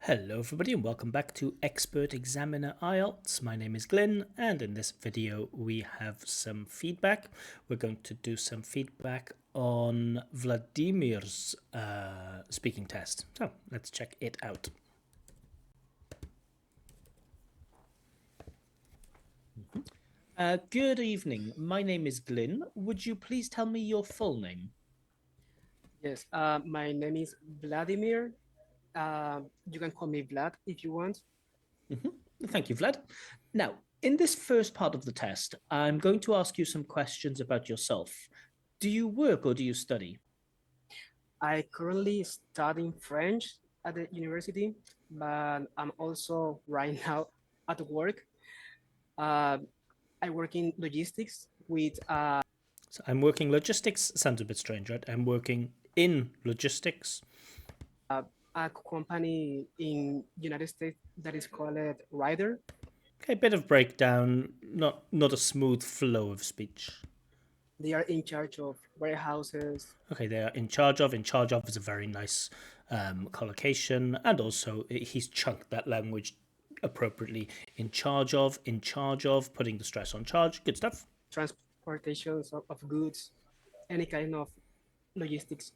Hello everybody and welcome back to Expert Examiner IELTS. My name is Glyn and in this video we have some feedback. We're going to do some feedback on Vladimir's speaking test. So let's check it out. Good evening, my name is Glyn. Would you please tell me your full name? Yes, my name is Vladimir. You can call me Vlad if you want. Thank you, Vlad. Now, in this first part of the test, I'm going to ask you some questions about yourself. Do you work or do you study? I currently studying French at the university, but I'm also right now at work. Uh, I work in logistics with So I'm working logistics. Sounds a bit strange, right? I'm working in logistics. a company in United States that is called Ryder. Okay, bit of breakdown, not a smooth flow of speech. They are in charge of warehouses. Okay, they are in charge of. In charge of is a very nice collocation, and also he's chunked that language appropriately. In charge of, putting the stress on charge. Good stuff. Transportations of goods, any kind of logistics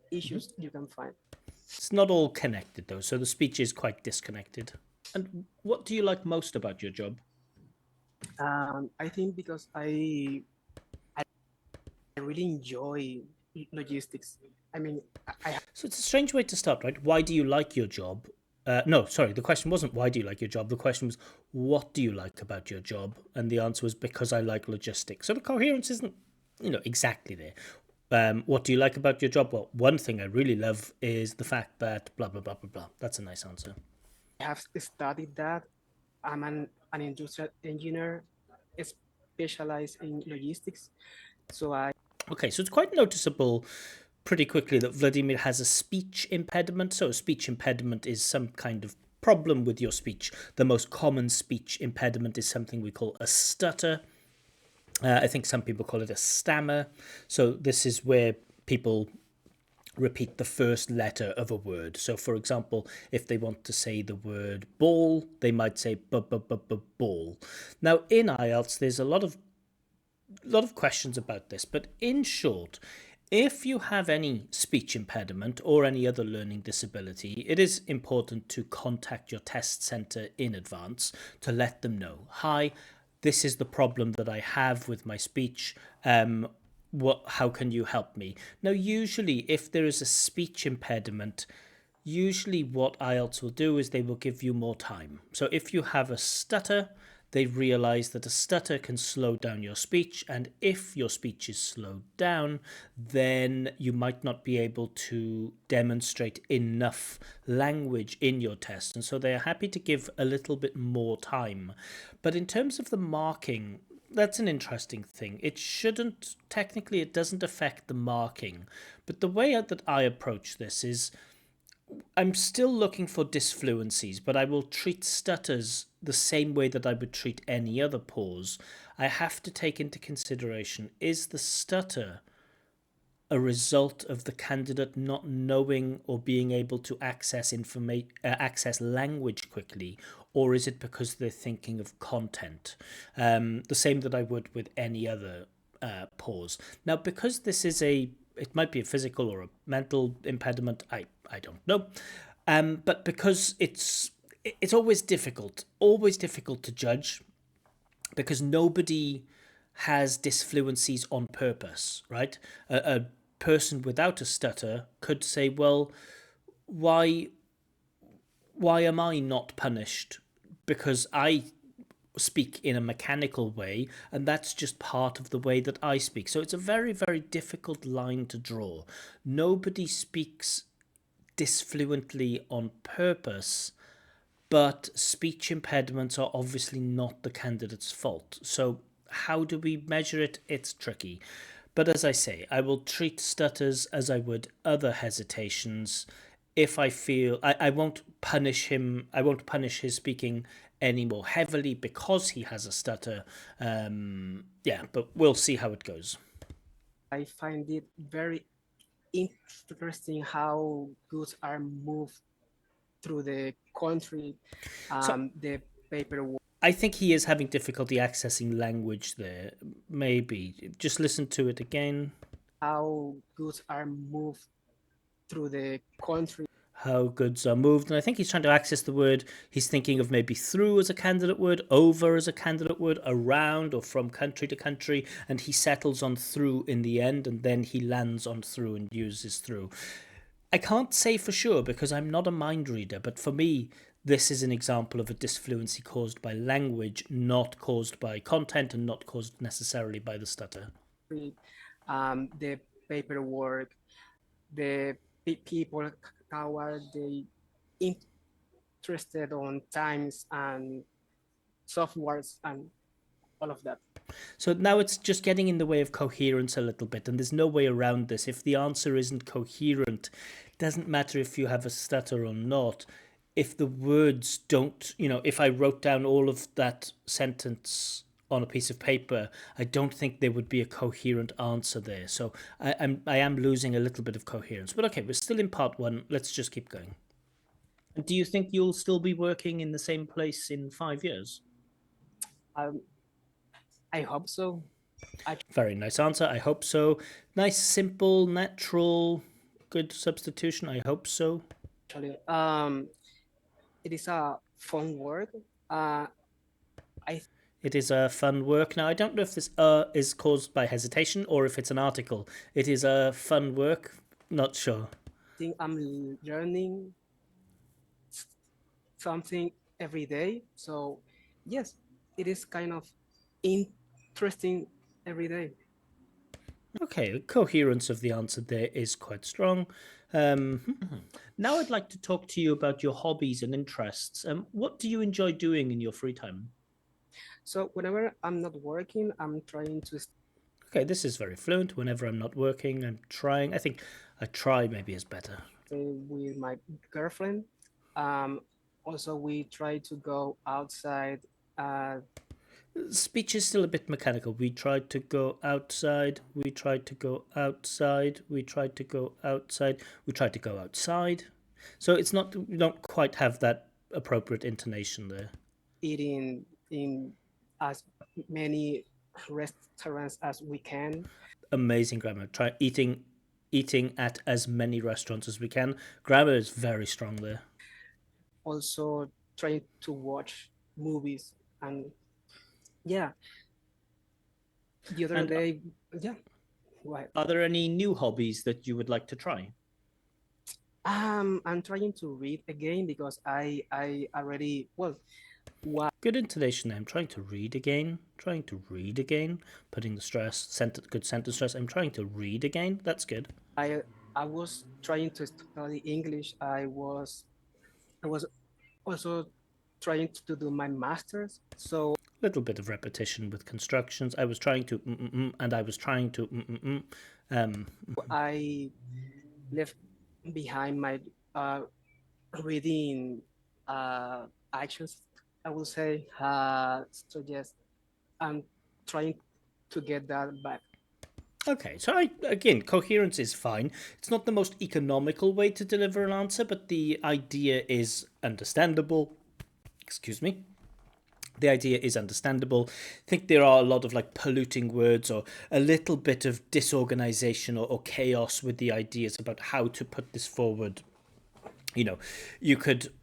issues you can find. It's not all connected though, so the speech is quite disconnected. And what do you like most about your job? I think because I really enjoy logistics. I mean, I So it's a strange way to start, right? Why do you like your job? No, sorry, the question wasn't why do you like your job? The question was what do you like about your job? And the answer was because I like logistics. So the coherence isn't, exactly there. What do you like about your job? Well, one thing I really love is the fact that blah, blah, blah, blah, blah. That's a nice answer. have studied that. I'm an industrial engineer, specialized in logistics. So I Okay, so it's quite noticeable pretty quickly that Vladimir has a speech impediment. So a speech impediment is some kind of problem with your speech. The most common speech impediment is something we call a stutter. I think some people call it a stammer. So this is where people repeat the first letter of a word. So for example, if they want to say the word ball, they might say ball. Now in IELTS there's a lot of questions about this, but in short, if you have any speech impediment or any other learning disability, it is important to contact your test centre in advance to let them know, hi, this is the problem that I have with my speech. How can you help me? Now, usually, if there is a speech impediment, usually what IELTS will do is they will give you more time. So if you have a stutter, they realize that a stutter can slow down your speech, and if your speech is slowed down, then you might not be able to demonstrate enough language in your test, and so they are happy to give a little bit more time. But in terms of the marking, that's an interesting thing. It shouldn't, technically, it doesn't affect the marking, but the way that I approach this is I'm still looking for disfluencies, but I will treat stutters the same way that I would treat any other pause. I have to take into consideration, is the stutter a result of the candidate not knowing or being able to access language quickly, or is it because they're thinking of content? The same that I would with any other pause. Now, because this is it might be a physical or a mental impediment. I don't know, but because it's always difficult to judge because nobody has disfluencies on purpose, right? A person without a stutter could say, well, why why am I not punished? Because I speak in a mechanical way, and that's just part of the way that I speak. So it's a very, very difficult line to draw. Nobody speaks disfluently on purpose, but speech impediments are obviously not the candidate's fault. So how do we measure it? It's tricky. But as I say, I will treat stutters as I would other hesitations. If I feel I won't punish him, I won't punish his speaking any more heavily because he has a stutter. Yeah, but we'll see how it goes. find it very interesting how goods are moved through the country, So the paperwork, I think he is having difficulty accessing language there. Maybe. Just listen to it again. how goods are moved through the country, How goods are moved. And I think he's trying to access the word. He's thinking of maybe through as a candidate word, over as a candidate word, around or from country to country. And he settles on through in the end, and then he lands on through and uses through. I can't say for sure because I'm not a mind reader, but for me, this is an example of a disfluency caused by language, not caused by content and not caused necessarily by the stutter. the paperwork, the people, how are they interested on times and softwares and all of that. So now it's just getting in the way of coherence a little bit, and there's no way around this. If the answer isn't coherent, it doesn't matter if you have a stutter or not. If the words don't, if I wrote down all of that sentence on a piece of paper, I don't think there would be a coherent answer there. So I am losing a little bit of coherence. But okay, we're still in part one. Let's just keep going. And do you think you'll still be working in the same place in 5 years? Um, I hope so. Very nice answer. I hope so. Nice, simple, natural, good substitution. I hope so. Actually, it is a fun work. I It is a fun work. Now, I don't know if this is caused by hesitation or if it's an article. It is a fun work. Not sure. think I'm learning something every day. So yes, it is kind of interesting every day. Okay, the coherence of the answer there is quite strong. Now I'd like to talk to you about your hobbies and interests. What do you enjoy doing in your free time? So whenever I'm not working, I'm trying to Okay, this is very fluent. Whenever I'm not working, I'm trying. I think I try maybe is better. stay with my girlfriend. Um, Also, we try to go outside. Uh, Speech is still a bit mechanical. We tried to go outside. We tried to go outside. We tried to go outside. We tried to go outside. So it's not, we don't quite have that appropriate intonation there. Eating in as many restaurants as we can. Amazing grammar. Try eating at as many restaurants as we can. Grammar is very strong there. Also, trying to watch movies and yeah. The other And day, yeah. Right. are there any new hobbies that you would like to try? I'm trying to read again because I already well Good intonation there. I'm trying to read again. Trying to read again. Putting the stress, good sentence stress. I'm trying to read again. That's good. I I was trying to study English. I was also trying to do my master's. So Little bit of repetition with constructions. I was trying to and I was trying to I left behind my uh, reading actions. I will say. So yes, I'm trying to get that back. Okay, so again, coherence is fine. It's not the most economical way to deliver an answer, but the idea is understandable. Excuse me. The idea is understandable. I think there are a lot of like polluting words or a little bit of disorganization or chaos with the ideas about how to put this forward. You could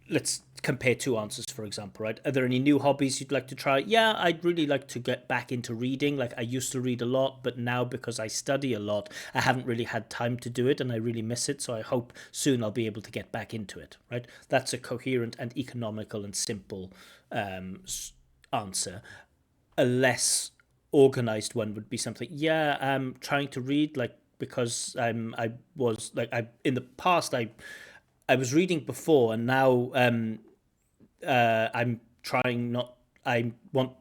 let's compare two answers, for example, right? Are there any new hobbies you'd like to try? Yeah, I'd really like to get back into reading. Like, I used to read a lot, but now because I study a lot, I haven't really had time to do it and I really miss it. So I hope soon I'll be able to get back into it, right? That's a coherent and economical and simple answer. A less organized one would be something, yeah, I'm trying to read, like, because I was like, I in the past I was reading before, and now I'm trying not. I want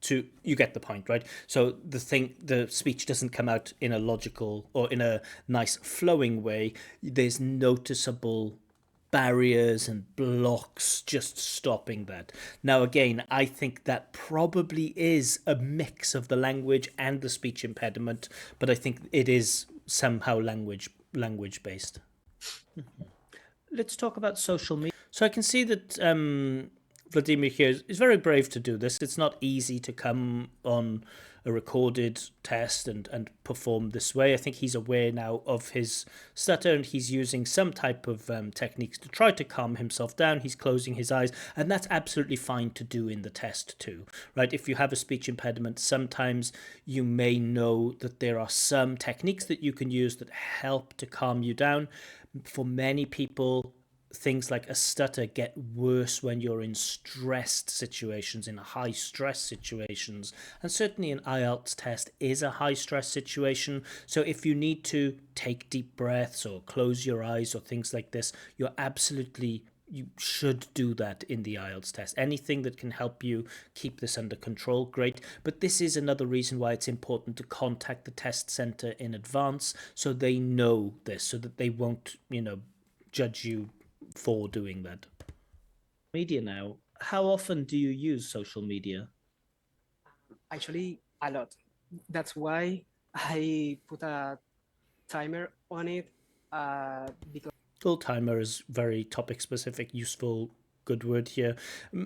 to. You get the point, right? So the speech doesn't come out in a logical or in a nice flowing way. There's noticeable barriers and blocks just stopping that. Now, again, I think that probably is a mix of the language and the speech impediment, but I think it is somehow language based. Let's talk about social media. So I can see that Vladimir here is very brave to do this. It's not easy to come on a recorded test and perform this way. I think he's aware now of his stutter and he's using some type of techniques to try to calm himself down. He's closing his eyes, and that's absolutely fine to do in the test too, right? If you have a speech impediment, sometimes you may know that there are some techniques that you can use that help to calm you down. For many people, things like a stutter get worse when you're in stressed situations, in high stress situations. And certainly an IELTS test is a high stress situation. So if you need to take deep breaths or close your eyes or things like this, you should do that in the IELTS test. Anything that can help you keep this under control, great. But this is another reason why it's important to contact the test center in advance so they know this, so that they won't, judge you for doing that. Media now. How often do you use social media? Actually, a lot. That's why I put a timer on it because Full timer is very topic specific, useful, good word here.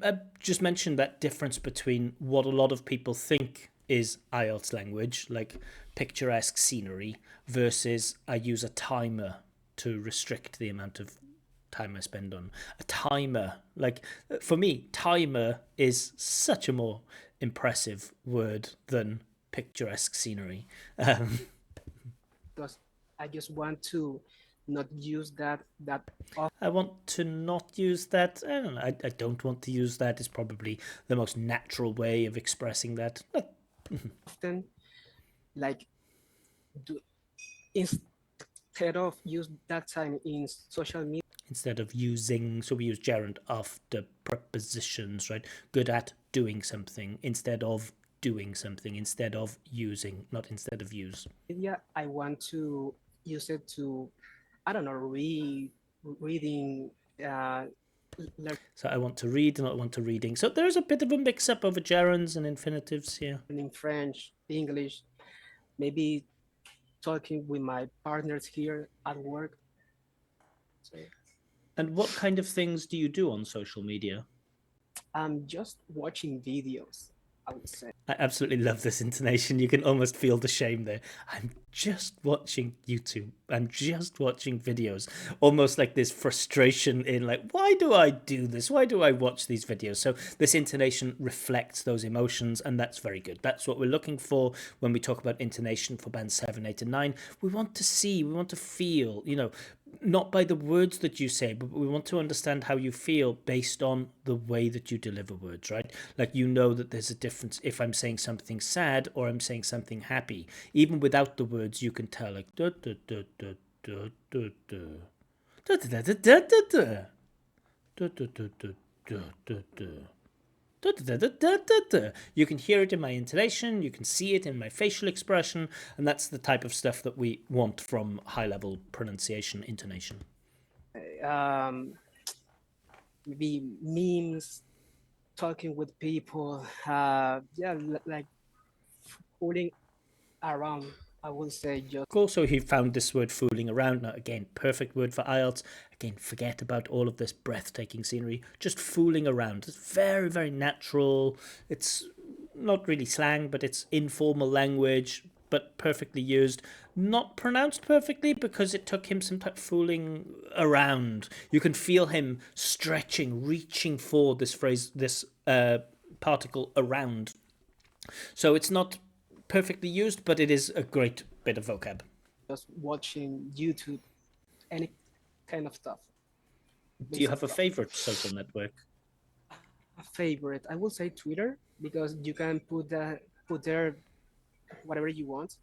I just mentioned that difference between what a lot of people think is IELTS language, like picturesque scenery, versus I use a timer to restrict the amount of time I spend on a timer. Like for me, timer is such a more impressive word than picturesque scenery. Um, because I just want to not use that I want to not use that. I don't know. I don't want to use that. Is probably the most natural way of expressing that. often. Like do, instead of use that time in social media, Instead of using, so we use gerund after prepositions, right? Good at doing something instead of doing something, instead of using, not instead of use. I want to use it to, I don't know, reading, uh, So I want to read, not want to reading. So there's a bit of a mix up over gerunds and infinitives here. learning French, English, maybe talking with my partners here at work. So And what kind of things do you do on social media? I'm just watching videos, I would say. I absolutely love this intonation. You can almost feel the shame there. I'm just watching YouTube. I'm just watching videos. Almost like this frustration in like, why do I do this? Why do I watch these videos? So this intonation reflects those emotions, and that's very good. That's what we're looking for when we talk about intonation for band 7, 8, and 9. We want to see, we want to feel, not by the words that you say, but we want to understand how you feel based on the way that you deliver words, right? Like, that there's a difference if I'm saying something sad or I'm saying something happy. Even without the words, you can tell, like, da, da, da, da, da, da, da. Da, da, da, da, da, da. Da, da, da, da, da, da, da. Da, da, da, da, da, da. You can hear it in my intonation, you can see it in my facial expression, and that's the type of stuff that we want from high level pronunciation intonation. Um, maybe memes, talking with people, like fooling around. I would say just Cool. So he found this word fooling around. Now, again, perfect word for IELTS. Again, forget about all of this breathtaking scenery. Just fooling around. It's very, very natural. It's not really slang, but it's informal language, but perfectly used. Not pronounced perfectly because it took him some time fooling around. You can feel him stretching, reaching for this phrase, this particle around. So it's not perfectly used, but it is a great bit of vocab. watching YouTube, any kind of stuff. Do you Basic have a stuff. favorite social network? A favorite, I would say Twitter because you can put there whatever you want,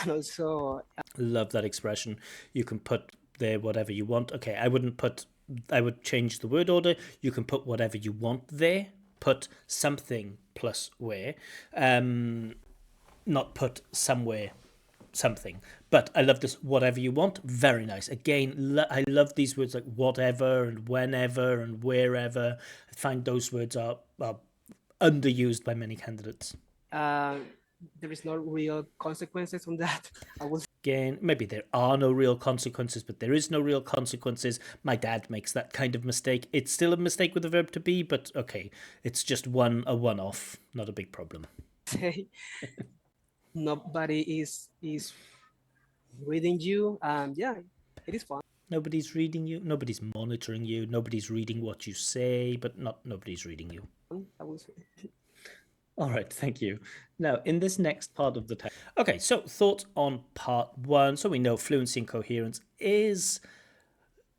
and also Love that expression. You can put there whatever you want. Okay, I would change the word order. You can put whatever you want there. Put something plus where. Not put somewhere something. But I love this whatever you want. Very nice. Again, I love these words like whatever and whenever and wherever. I find those words are underused by many candidates. uh, there is no real consequences on that. I will again. Maybe there are no real consequences, but there is no real consequences. My dad makes that kind of mistake. It's still a mistake with the verb to be, but okay, it's just a one-off, not a big problem. Say nobody is reading you, and yeah, it is fun. Nobody's reading you, nobody's monitoring you, nobody's reading what you say, but nobody's reading you. I will say. All right, thank you. Now, in this next part of the test, okay, so thoughts on part one. So we know fluency and coherence is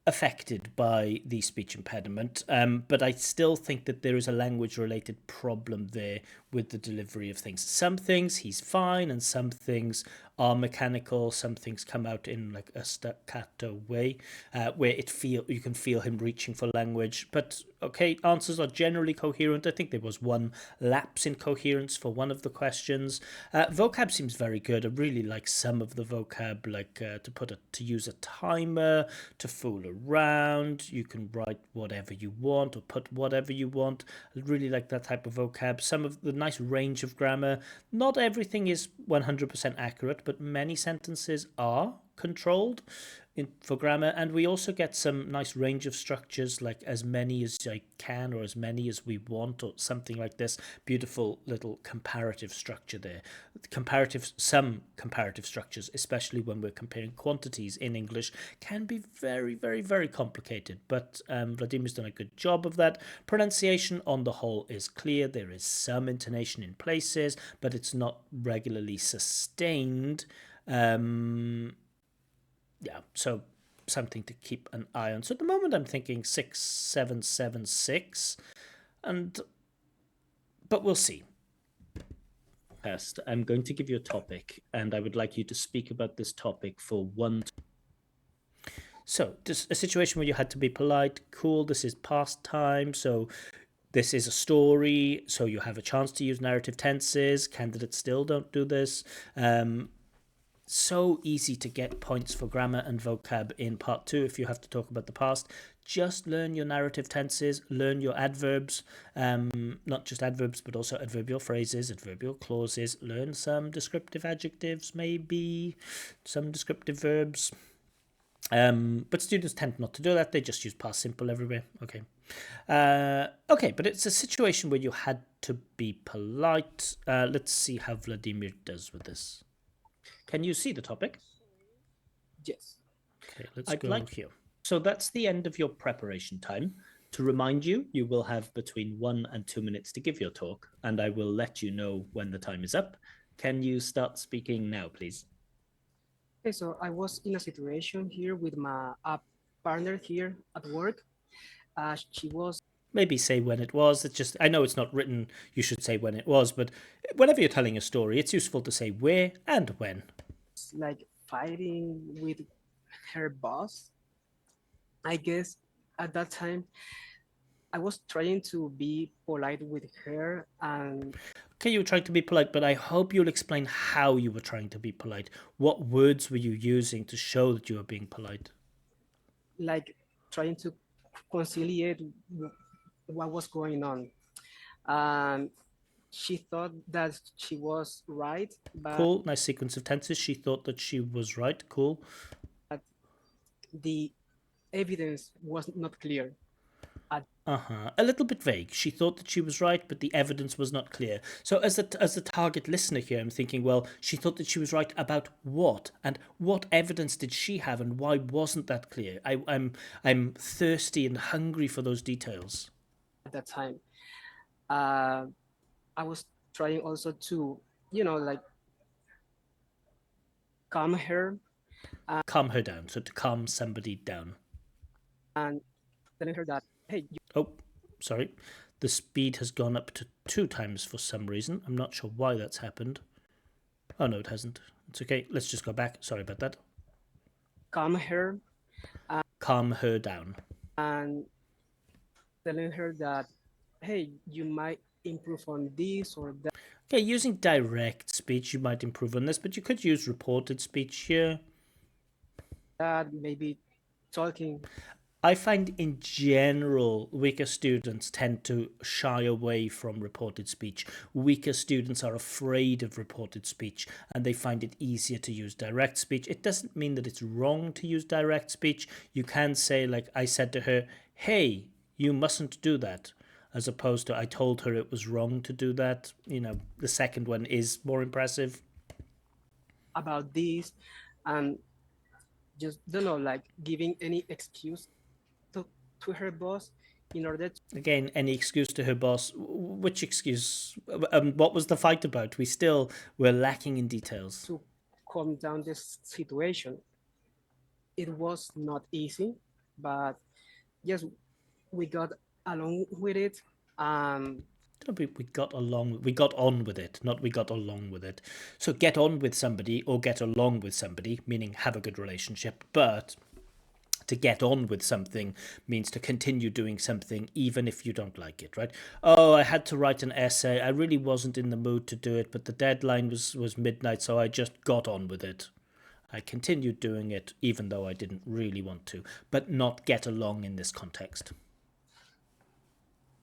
affected by the speech impediment, but I still think that there is a language related problem there with the delivery of things. Some things he's fine, and some things are mechanical. Some things come out in like a staccato way, where you can feel him reaching for language. But okay, answers are generally coherent. I think there was one lapse in coherence for one of the questions. Vocab seems very good. I really like some of the vocab, like to use a timer, to fool around. You can write whatever you want or put whatever you want. I really like that type of vocab. Some of the nice range of grammar. Not everything is 100% accurate, but many sentences are controlled for grammar, and we also get some nice range of structures, like as many as I can or as many as we want or something like this. Beautiful little comparative structure there. Some comparative structures, especially when we're comparing quantities in English, can be very, very, very complicated, but Vladimir's done a good job of that. Pronunciation on the whole is clear. There is some intonation in places, but it's not regularly sustained. Yeah, so something to keep an eye on. So at the moment I'm thinking 6776, but we'll see. Test. I'm going to give you a topic, and I would like you to speak about this topic for one. So, just a situation where you had to be polite. Cool. This is past time, so this is a story, so you have a chance to use narrative tenses. Candidates still don't do this. So easy to get points for grammar and vocab in part two if you have to talk about the past. Just learn your narrative tenses, learn your adverbs, not just adverbs, but also adverbial phrases, adverbial clauses, learn some descriptive adjectives, maybe some descriptive verbs. But students tend not to do that. They just use past simple everywhere. Okay. Okay, but it's a situation where you had to be polite. Let's see how Vladimir does with this. Can you see the topic? Yes. Okay, let's go here. So that's the end of your preparation time. To remind you, you will have between 1 and 2 minutes to give your talk, and I will let you know when the time is up. Can you start speaking now, please? Okay, so I was in a situation here with my partner here at work. She was Maybe say when it was. It's just, I know it's not written, you should say when it was, but whenever you're telling a story, it's useful to say where and when. like fighting with her boss. I guess at that time I was trying to be polite with her, and Okay, you were trying to be polite, but I hope you'll explain how you were trying to be polite. What words were you using to show that you were being polite? like trying to conciliate what was going on. And she thought that she was right, but Cool, nice sequence of tenses. She thought that she was right. Cool. the evidence was not clear. A little bit vague. She thought that she was right, but the evidence was not clear. So, as the target listener here, I'm thinking, well, she thought that she was right about what, and what evidence did she have, and why wasn't that clear? I'm thirsty and hungry for those details. At that time, I was trying also to, like calm her Calm her down. So to calm somebody down. and telling her that, hey, Oh, sorry. The speed has gone up to 2 times for some reason. I'm not sure why that's happened. Oh, no, it hasn't. It's okay. Let's just go back. Sorry about that. calm her Calm her down. and telling her that, hey, you might improve on this or that. Okay, using direct speech, you might improve on this, but you could use reported speech here. That maybe talking. I find in general, weaker students tend to shy away from reported speech. Weaker students are afraid of reported speech and they find it easier to use direct speech. It doesn't mean that it's wrong to use direct speech. You can say, like I said to her, hey, you mustn't do that, as opposed to I told her it was wrong to do that. The second one is more impressive. about this, and just don't know, like giving any excuse to, to her boss in order Again, any excuse to her boss. Which excuse? What was the fight about? We still were lacking in details. to calm down this situation. It was not easy, but yes, we got along with it. Um, We got along. We got on with it, not we got along with it. So get on with somebody or get along with somebody, meaning have a good relationship. But to get on with something means to continue doing something even if you don't like it, right? Oh, I had to write an essay. I really wasn't in the mood to do it, but the deadline was midnight, so I just got on with it. I continued doing it even though I didn't really want to, but not get along in this context.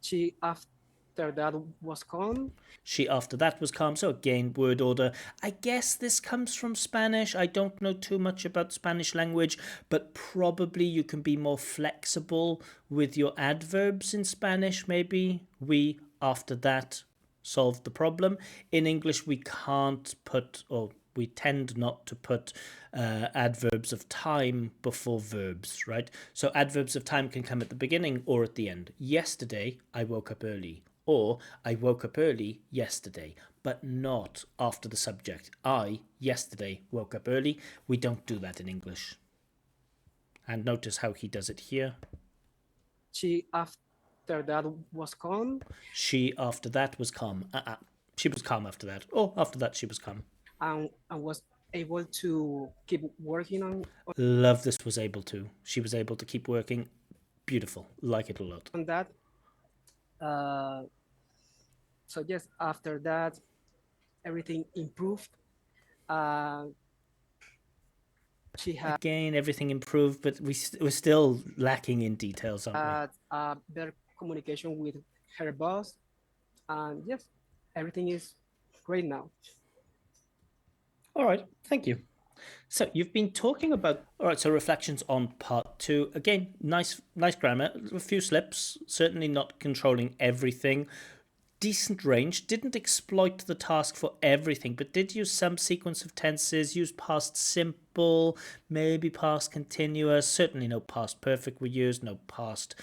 she after that was calm. She after that was calm. So again, word order. I guess this comes from Spanish. I don't know too much about Spanish language, but probably you can be more flexible with your adverbs in Spanish. Maybe we after that solved the problem. In English, we can't put, or we tend not to put adverbs of time before verbs, right? So adverbs of time can come at the beginning or at the end. Yesterday, I woke up early. Or I woke up early yesterday, but not after the subject. I, yesterday, woke up early. We don't do that in English. And notice how he does it here. She after that was calm. She, after that, was calm. She was calm after that. Oh, after that, she was calm. And was able to keep working Love this was able to. She was able to keep working. Beautiful. Like it a lot. on that. Uh, so yes, after that, everything improved. Uh, she had Again, everything improved, but we're still lacking in details, aren't we? better communication with her boss, and yes, everything is great now. All right, thank you. So you've been talking about, all right, so reflections on part two. Again, nice grammar, a few slips, certainly not controlling everything. Decent range, didn't exploit the task for everything, but did use some sequence of tenses, used past simple, maybe past continuous, certainly no past perfect were used, no past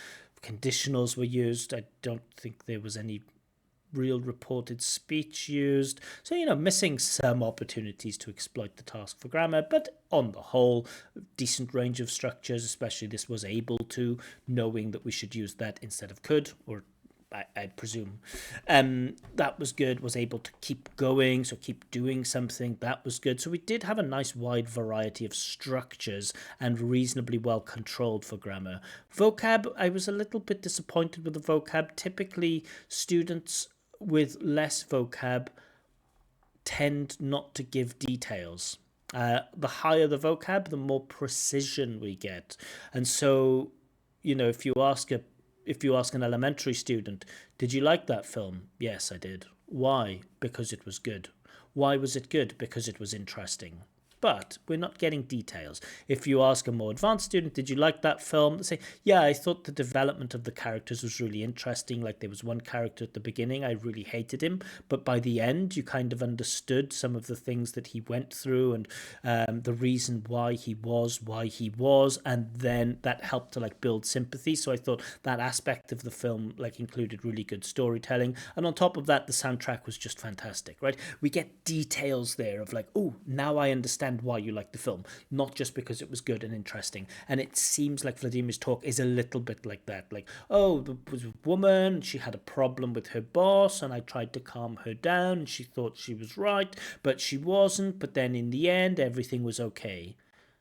conditionals were used. I don't think there was any real reported speech used. So, missing some opportunities to exploit the task for grammar, but on the whole, decent range of structures, especially this was able to, knowing that we should use that instead of could, or I presume. That was good, was able to keep going, so keep doing something, that was good. So we did have a nice wide variety of structures and reasonably well controlled for grammar. Vocab, I was a little bit disappointed with the vocab. Typically, students with less vocab tend not to give details. The higher the vocab, the more precision we get. And so, if you ask an elementary student, did you like that film? Yes, I did. Why? Because it was good. Why was it good? Because it was interesting. But we're not getting details. If you ask a more advanced student, did you like that film? They say, yeah, I thought the development of the characters was really interesting. Like there was one character at the beginning, I really hated him. But by the end, you kind of understood some of the things that he went through and the reason why he was. And then that helped to like build sympathy. So I thought that aspect of the film like included really good storytelling. And on top of that, the soundtrack was just fantastic, right? We get details there of like, oh, now I understand why you like the film, not just because it was good and interesting. And it seems like Vladimir's talk is a little bit like that. Like, oh, there was a woman, she had a problem with her boss, and I tried to calm her down, and she thought she was right, but she wasn't. But then in the end, everything was okay.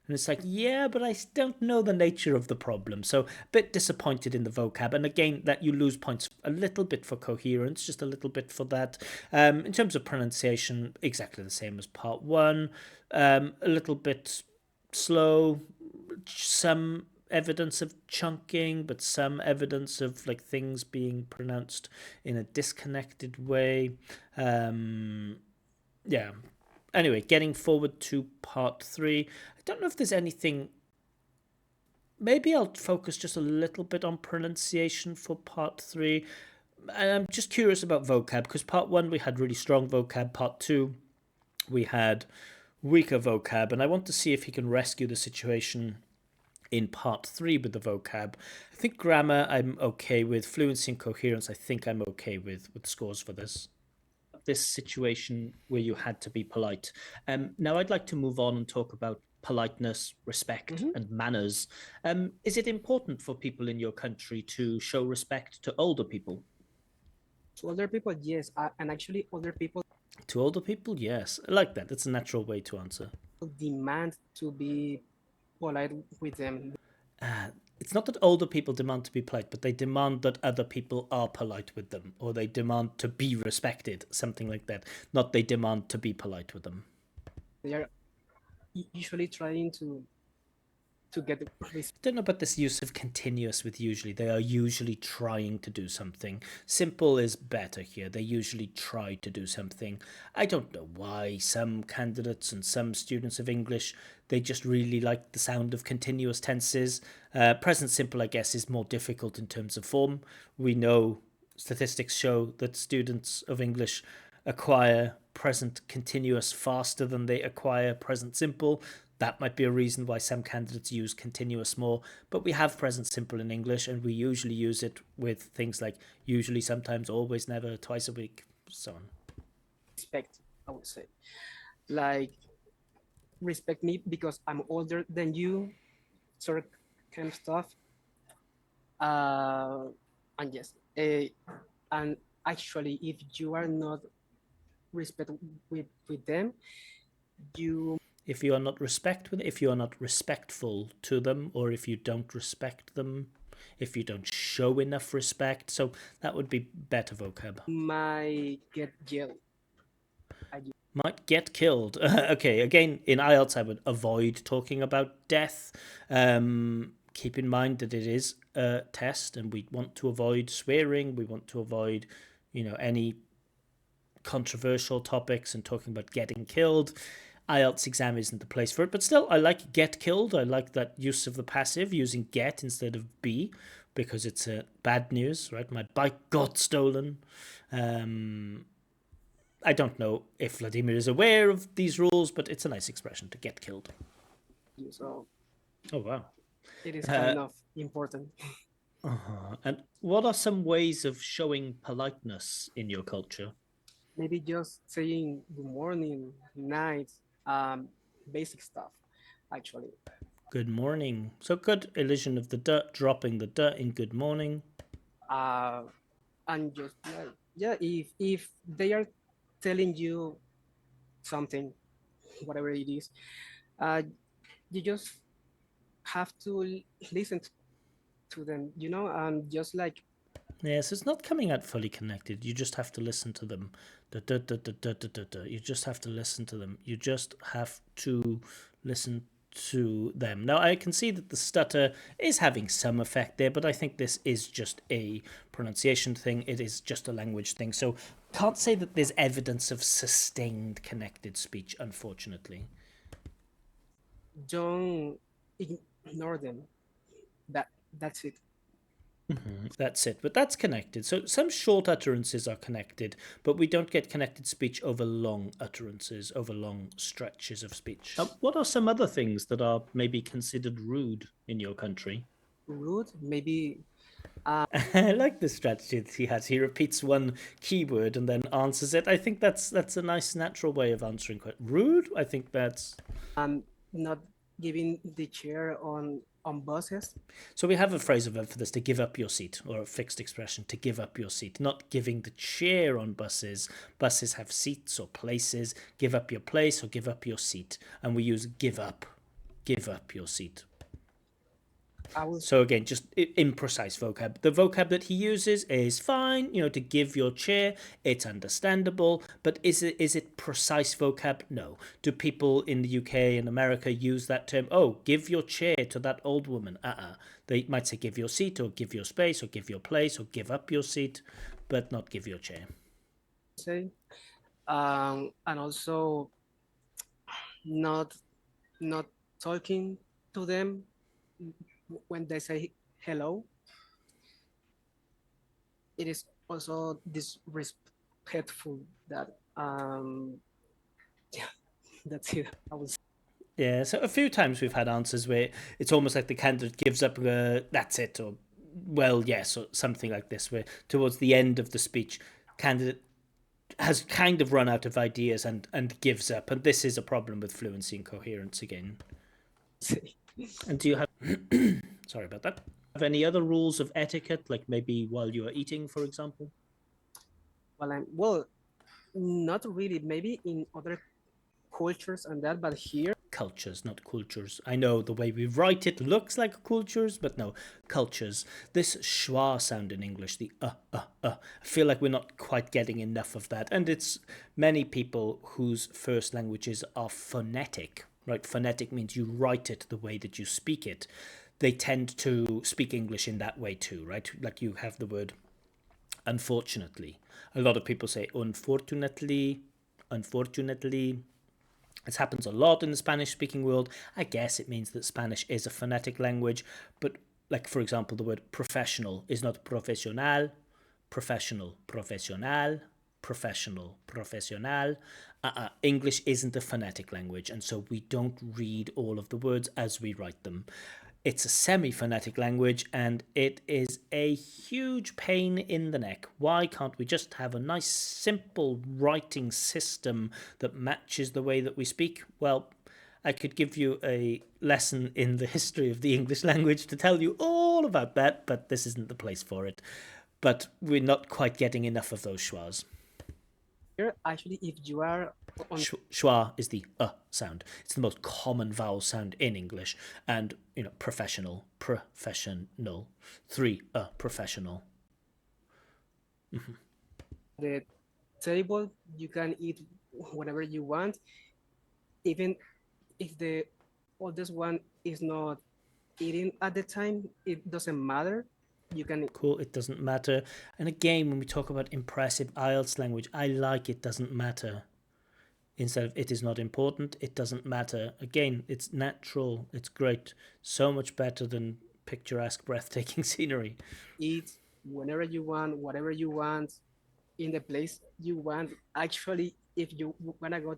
And it's like, yeah, but I don't know the nature of the problem. So a bit disappointed in the vocab. And again, that you lose points a little bit for coherence, just a little bit for that. In terms of pronunciation, exactly the same as part one. A little bit slow, some evidence of chunking, but some evidence of like things being pronounced in a disconnected way. Yeah. Anyway, getting forward to part 3. I don't know if there's anything. Maybe I'll focus just a little bit on pronunciation for part 3. And I'm just curious about vocab because part 1 we had really strong vocab, part 2 we had weaker vocab, and I want to see if he can rescue the situation in part 3 with the vocab. I think grammar I'm okay with, fluency and coherence I think I'm okay with scores for this situation where you had to be polite. Now I'd like to move on and talk about politeness, respect, and manners. Is it important for people in your country to show respect to older people? To other people, yes, and actually other people To older people, yes. I like that. That's a natural way to answer. demand to be polite with them. It's not that older people demand to be polite, but they demand that other people are polite with them, or they demand to be respected, something like that. Not they demand to be polite with them. They are usually trying to get respect. I don't know about this use of continuous with usually. They are usually trying to do something. Simple is better here. They usually try to do something. I don't know why some candidates and some students of English, they just really like the sound of continuous tenses. Present simple, I guess, is more difficult in terms of form. We know statistics show that students of English acquire present continuous faster than they acquire present simple. That might be a reason why some candidates use continuous more, but we have present simple in English and we usually use it with things like usually, sometimes, always, never, twice a week, so on. Respect, I would say. Like, respect me because I'm older than you, sort of kind of stuff. And yes, and actually, if you are not respect with them, you If you are not if you are not respectful to them, or if you don't respect them, if you don't show enough respect, so that would be better vocab. might get jailed. Might get killed. Okay, again, in IELTS, I would avoid talking about death. Keep in mind that it is a test, and we want to avoid swearing. We want to avoid, any controversial topics and talking about getting killed. IELTS exam isn't the place for it, but still, I like get killed. I like that use of the passive, using get instead of be, because it's bad news, right? My bike got stolen. I don't know if Vladimir is aware of these rules, but it's a nice expression to get killed. So Oh, wow. it is kind of important. And what are some ways of showing politeness in your culture? Maybe just saying good morning, night, basic stuff, actually. Good morning. So good illusion of the dirt, dropping the dirt in good morning. And just yeah, if they are telling you something, whatever it is, you just have to listen to them, and just like Yes, it's not coming out fully connected. You just have to listen to them. You just have to listen to them. You just have to listen to them. Now, I can see that the stutter is having some effect there, but I think this is just a pronunciation thing. It is just a language thing. So can't say that there's evidence of sustained connected speech, unfortunately. don't ignore them. That's it. That's it, but that's connected. So some short utterances are connected, but we don't get connected speech over long utterances, over long stretches of speech. What are some other things that are maybe considered rude in your country? Rude, maybe. I like the strategy that he has. He repeats one keyword and then answers it. I think that's a nice natural way of answering. Rude? I think that's Not giving the chair on buses. So we have a phrasal verb for this, to give up your seat, or a fixed expression, to give up your seat. Not giving the chair on buses. Buses have seats or places. Give up your place or give up your seat. And we use give up your seat. I will So again, just imprecise vocab. The vocab that he uses is fine, to give your chair. It's understandable, but is it precise vocab? No. Do people in the UK and America use that term? Oh, give your chair to that old woman. They might say give your seat, or give your space, or give your place, or give up your seat, but not give your chair. say, and also not not talking to them when they say hello. It is also disrespectful that yeah, that's it. I will say. Yeah, so a few times we've had answers where it's almost like the candidate gives up, that's it, or well, yes, or something like this, where towards the end of the speech, candidate has kind of run out of ideas and gives up. And this is a problem with fluency and coherence again. And do you have, sorry about that, have any other rules of etiquette, like maybe while you are eating, for example? Well, not really. Maybe in other cultures and that, but here Cultures, not cultures. I know the way we write it looks like cultures, but no, cultures. This schwa sound in English, the I feel like we're not quite getting enough of that. And it's many people whose first languages are phonetic, right? Phonetic means you write it the way that you speak it. They tend to speak English in that way too, right? Like you have the word unfortunately. A lot of people say unfortunately, unfortunately. This happens a lot in the Spanish speaking world. I guess it means that Spanish is a phonetic language, but like, for example, the word professional is not profesional, professional, profesional, professional, profesional. English isn't a phonetic language, and so we don't read all of the words as we write them. It's a semi phonetic language, and it is a huge pain in the neck. Why can't we just have a nice, simple writing system that matches the way that we speak? Well, I could give you a lesson in the history of the English language to tell you all about that, but this isn't the place for it. But we're not quite getting enough of those schwas. actually, if you are on Schwa is the sound. It's the most common vowel sound in English. And, professional, professional. Three, professional. the table, you can eat whatever you want, even if the oldest one is not eating at the time. It doesn't matter. You can Cool, it doesn't matter. And again, when we talk about impressive IELTS language, I like it doesn't matter. Instead of it is not important, it doesn't matter. Again, it's natural, it's great. So much better than picturesque, breathtaking scenery. eat whenever you want, whatever you want, in the place you want. Actually, if you wanna go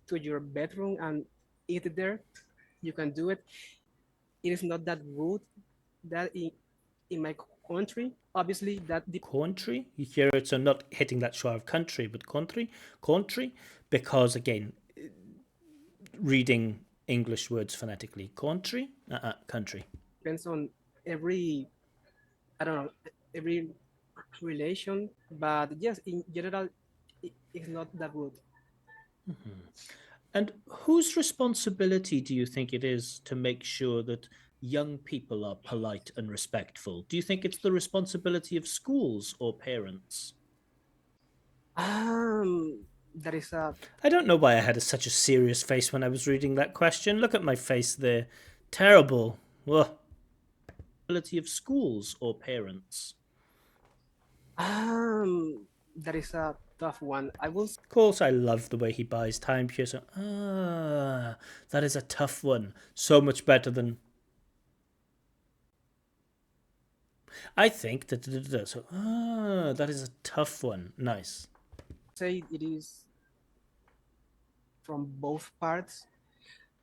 to your bedroom and eat there, you can do it. It is not that rude that in my country. Obviously, that Country, you hear it, so not hitting that schwa of country, but country, because again, reading English words phonetically. Country. depends on every, I don't know, every relation. But yes, in general, it's not that rude. And whose responsibility do you think it is to make sure that young people are polite and respectful? Do you think it's the responsibility of schools or parents? That is a I don't know why I had such a serious face when I was reading that question. Look at my face there. Terrible. Ugh. Responsibility of schools or parents? that is a tough one. I will Of course, I love the way he buys time here. So, that is a tough one. So much better than I think. So, that is a tough one. Nice. say it is from both parts.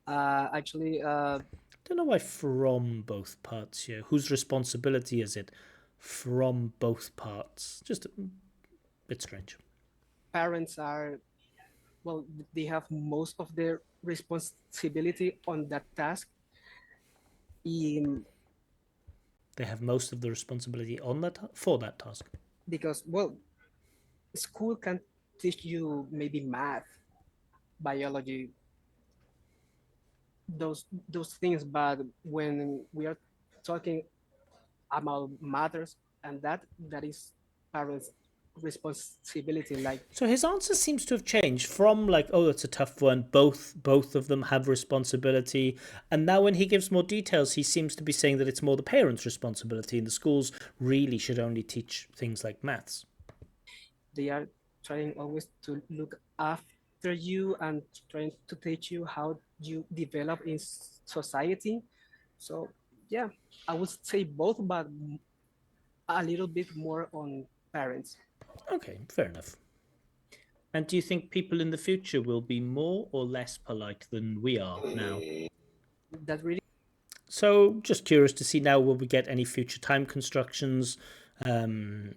Actually, Don't know why from both parts here. Whose responsibility is it? From both parts. Just a bit strange. parents are, well, they have most of their responsibility on that task. In They have most of the responsibility on that for that task. Because, well, school can teach you maybe math, biology, those things, but when we are talking about matters, and that is parents' responsibility. Like So his answer seems to have changed from like, oh, that's a tough one. Both of them have responsibility, and now when he gives more details, he seems to be saying that it's more the parents' responsibility, and the schools really should only teach things like maths. they are trying always to look after you and trying to teach you how you develop in society. So yeah, I would say both, but a little bit more on parents. Okay, fair enough. And do you think people in the future will be more or less polite than we are now? That really So, just curious to see now, will we get any future time constructions? Um,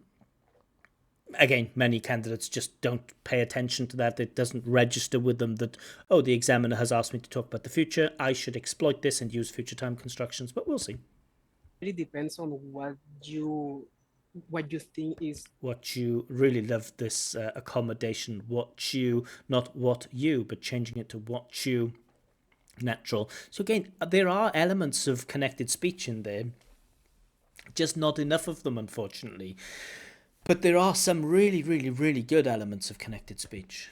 Again, many candidates just don't pay attention to that. It doesn't register with them that, oh, the examiner has asked me to talk about the future. I should exploit this and use future time constructions, but we'll see. really depends on what you think is What you really love this accommodation, what you, not what you, but changing it to what you natural. So, again, there are elements of connected speech in there, just not enough of them, unfortunately. But there are some really, really, really good elements of connected speech.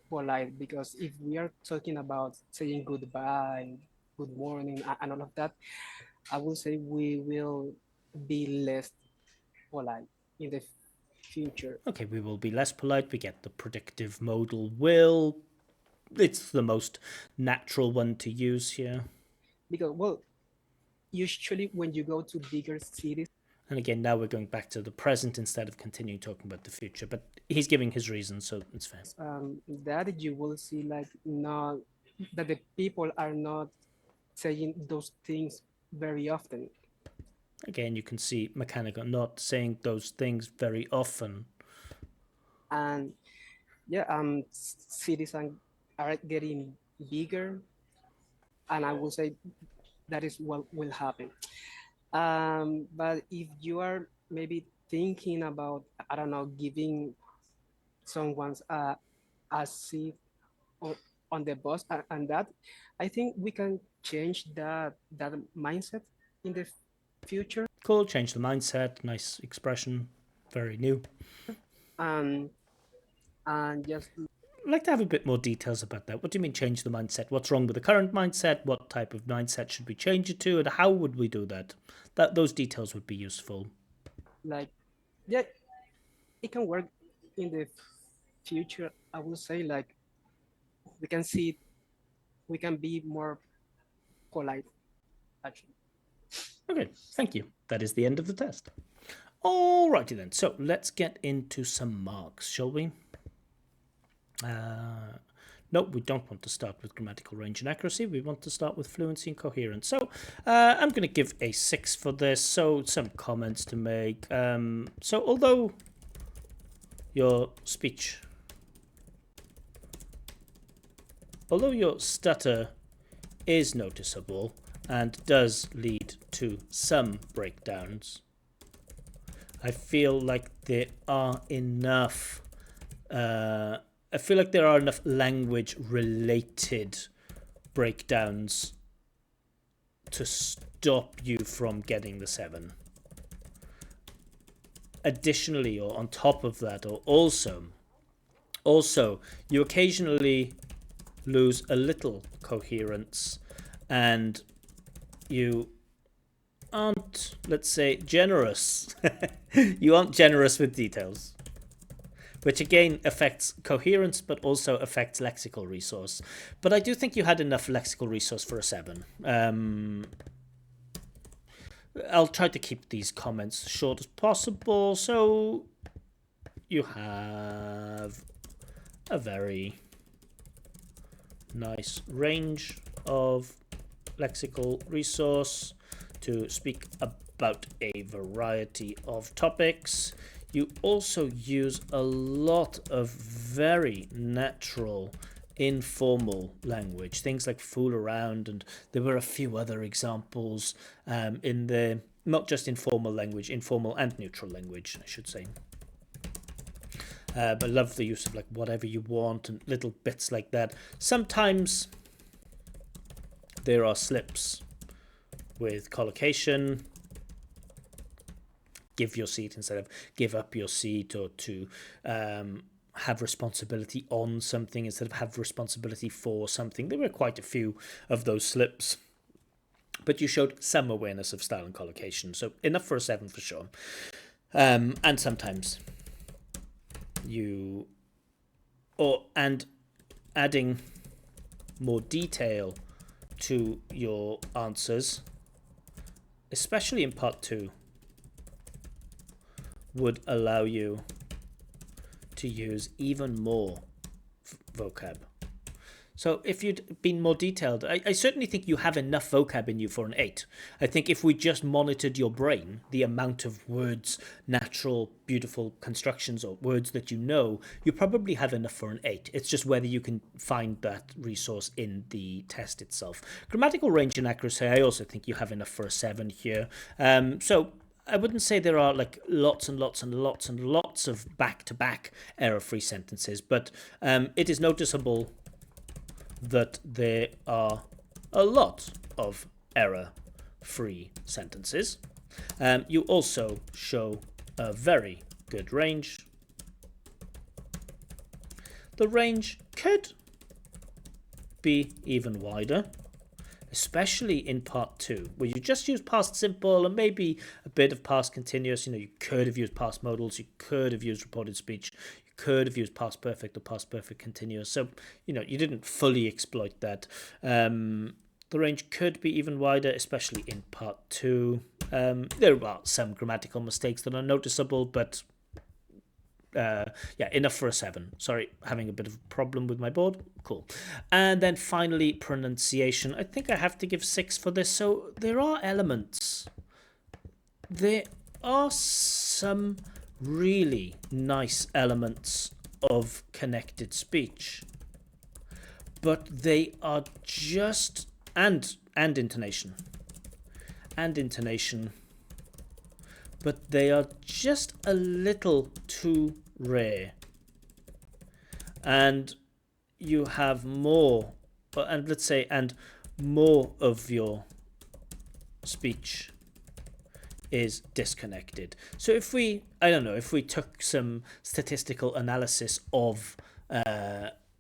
polite, because if we are talking about saying goodbye, good morning, and all of that, I will say we will be less polite in the future. Okay, we will be less polite. We get the predictive modal will. It's the most natural one to use here. Because, well, usually when you go to bigger cities, And again, now we're going back to the present instead of continuing talking about the future. But he's giving his reasons, so it's fair. that you will see like not that the people are not saying those things very often. Again, you can see mechanical not saying those things very often. And yeah, cities are getting bigger, and I will say that is what will happen. But if you are maybe thinking about, I don't know, giving someone's a seat on, on the bus, and that, I think we can change that mindset in the future. Cool, change the mindset. Nice expression. Very new. Um, and just I'd like to have a bit more details about that. What do you mean change the mindset? What's wrong with the current mindset? What type of mindset should we change it to? And how would we do that? Those details would be useful. like, yeah, it can work in the future. I will say like we can see we can be more polite actually. Okay, thank you. That is the end of the test. Alrighty then, so let's get into some marks, shall we? No, we don't want to start with grammatical range and accuracy. We want to start with fluency and coherence. So I'm going to give a 6 for this. So some comments to make. So although your speech, although your stutter is noticeable and does lead to some breakdowns, I feel like there are enough I feel like there are enough language related breakdowns to stop you from getting the 7. Additionally, or on top of that, or also you occasionally lose a little coherence and you aren't, let's say, generous. You aren't generous with details, which again affects coherence but also affects lexical resource. But I do think you had enough lexical resource for a 7. I'll try to keep these comments short as possible. So you have a very nice range of lexical resource to speak about a variety of topics. You also use a lot of very natural informal language, things like fool around, and there were a few other examples in the not just informal language, informal and neutral language, I should say. But I love the use of like whatever you want and little bits like that. Sometimes there are slips with collocation, give your seat instead of give up your seat, or to have responsibility on something instead of have responsibility for something. There were quite a few of those slips, but you showed some awareness of style and collocation, so enough for a 7 for sure. And sometimes and adding more detail to your answers, especially in part 2, would allow you to use even more vocab. So if you'd been more detailed, I certainly think you have enough vocab in you for an 8. I think if we just monitored your brain, the amount of words, natural, beautiful constructions or words that you probably have enough for an 8. It's just whether you can find that resource in the test itself. Grammatical range and accuracy, I also think you have enough for a 7 here. So I wouldn't say there are like lots and lots and lots and lots of back-to-back error-free sentences, but it is noticeable that there are a lot of error-free sentences. You also show a very good range. The range could be even wider, especially in part 2, where you just use past simple and maybe a bit of past continuous. You could have used past modals, you could have used reported speech, you could have used past perfect or past perfect continuous. So, you didn't fully exploit that. The range could be even wider, especially in part 2. There are some grammatical mistakes that are noticeable, but yeah, enough for a 7. Sorry, having a bit of a problem with my board. Cool. And then finally, pronunciation. I think I have to give 6 for this. So there are elements. There are some really nice elements of connected speech, but they are just and intonation. But they are just a little too rare. And you have more, and let's say, and more of your speech is disconnected. So if we took some statistical analysis of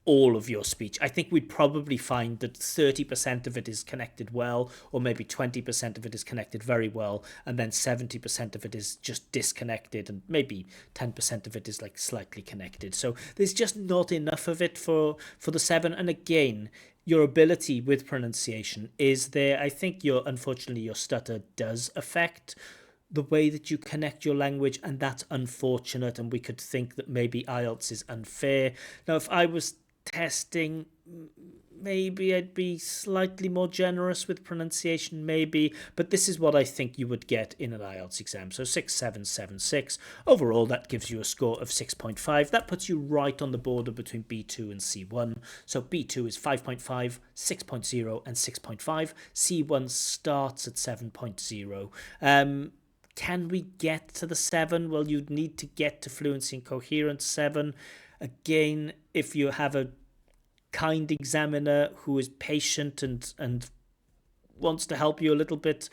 all of your speech, I think we'd probably find that 30% of it is connected well, or maybe 20% of it is connected very well, and then 70% of it is just disconnected, and maybe 10% of it is like slightly connected. So there's just not enough of it for the 7. And again, your ability with pronunciation is there. I think unfortunately your stutter does affect the way that you connect your language, and that's unfortunate, and we could think that maybe IELTS is unfair. Now, if I was testing, maybe I'd be slightly more generous with pronunciation, maybe, but this is what I think you would get in an IELTS exam. So 6776. Overall, that gives you a score of 6.5. That puts you right on the border between B2 and C1. So B2 is 5.5, 6.0, and 6.5. C1 starts at 7.0. Can we get to the 7? Well, you'd need to get to fluency and coherence 7. Again, if you have a kind examiner who is patient and wants to help you a little bit,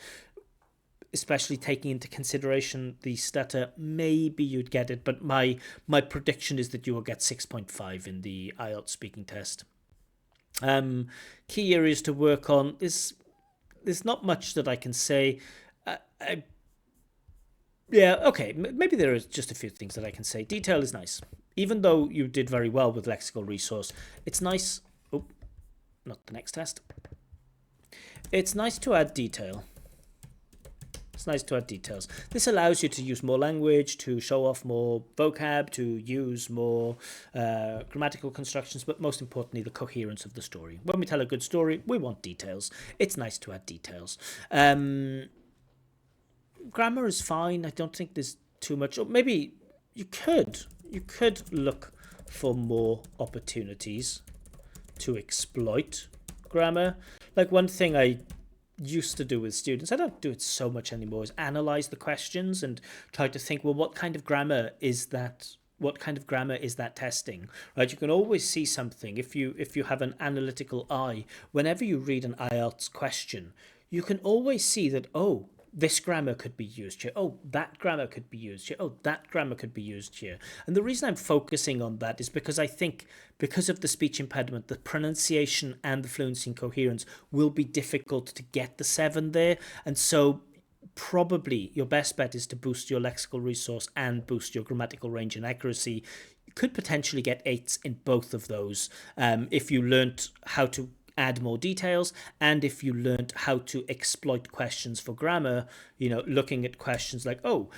especially taking into consideration the stutter, maybe you'd get it. But my prediction is that you will get 6.5 in the IELTS speaking test. Key areas to work on is there's not much that I can say. Yeah, okay, maybe there is just a few things that I can say. Detail is nice. Even though you did very well with lexical resource, it's nice. Oh, not the next test. It's nice to add detail. It's nice to add details. This allows you to use more language, to show off more vocab, to use more grammatical constructions, but most importantly, the coherence of the story. When we tell a good story, we want details. It's nice to add details. Grammar is fine. I don't think there's too much. Or maybe you could look for more opportunities to exploit grammar. Like one thing I used to do with students, I don't do it so much anymore, is analyze the questions and try to think, well, what kind of grammar is that? What kind of grammar is that testing? Right? You can always see something if you have an analytical eye. Whenever you read an IELTS question, you can always see that, oh, this grammar could be used here. Oh, that grammar could be used here. Oh, that grammar could be used here. And the reason I'm focusing on that is because I think because of the speech impediment, the pronunciation and the fluency and coherence will be difficult to get the 7 there. And so probably your best bet is to boost your lexical resource and boost your grammatical range and accuracy. You could potentially get 8s in both of those if you learnt how to add more details, and if you learned how to exploit questions for grammar, looking at questions like, oh,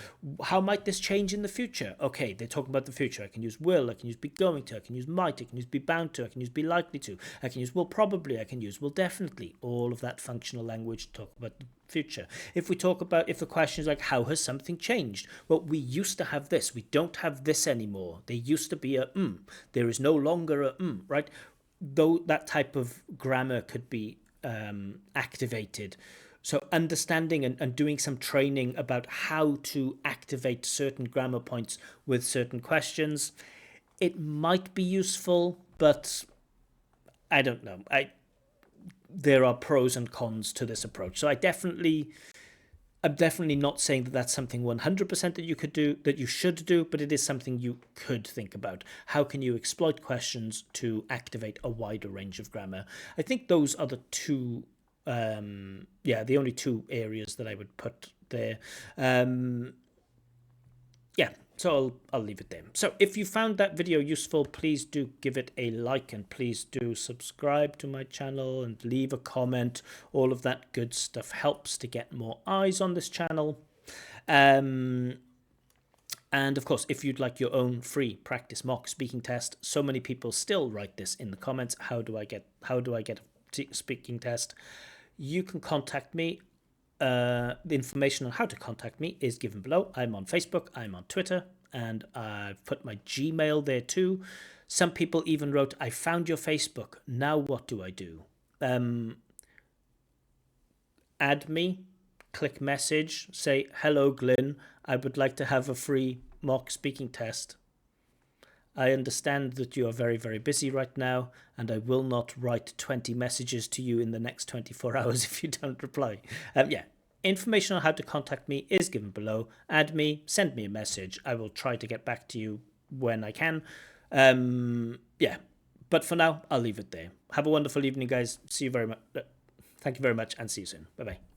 how might this change in the future? Okay, they're talking about the future. I can use will, I can use be going to, I can use might, I can use be bound to, I can use be likely to, I can use will probably, I can use will definitely, all of that functional language to talk about the future. If the question is like, how has something changed? Well, we used to have this, we don't have this anymore. There used to be a there is no longer a right? Though that type of grammar could be activated. So understanding and doing some training about how to activate certain grammar points with certain questions, it might be useful, but I don't know. There are pros and cons to this approach. So I'm definitely not saying that that's something 100% that you could do, that you should do, but it is something you could think about. How can you exploit questions to activate a wider range of grammar? I think those are the the only two areas that I would put there. Yeah, so I'll leave it there. So if you found that video useful, please do give it a like, and please do subscribe to my channel and leave a comment. All of that good stuff helps to get more eyes on this channel. And of course, if you'd like your own free practice mock speaking test, so many people still write this in the comments. How do I get a speaking test? You can contact me. The information on how to contact me is given below. I'm on Facebook, I'm on Twitter, and I've put my Gmail there too. Some people even wrote, I found your Facebook, now what do I do? Add me, click message, say, hello Glyn, I would like to have a free mock speaking test. I understand that you are very, very busy right now, and I will not write 20 messages to you in the next 24 hours if you don't reply. Information on how to contact me is given below. Add me, send me a message. I will try to get back to you when I can. But for now, I'll leave it there. Have a wonderful evening, guys. See you very much. Thank you very much, and see you soon. Bye-bye.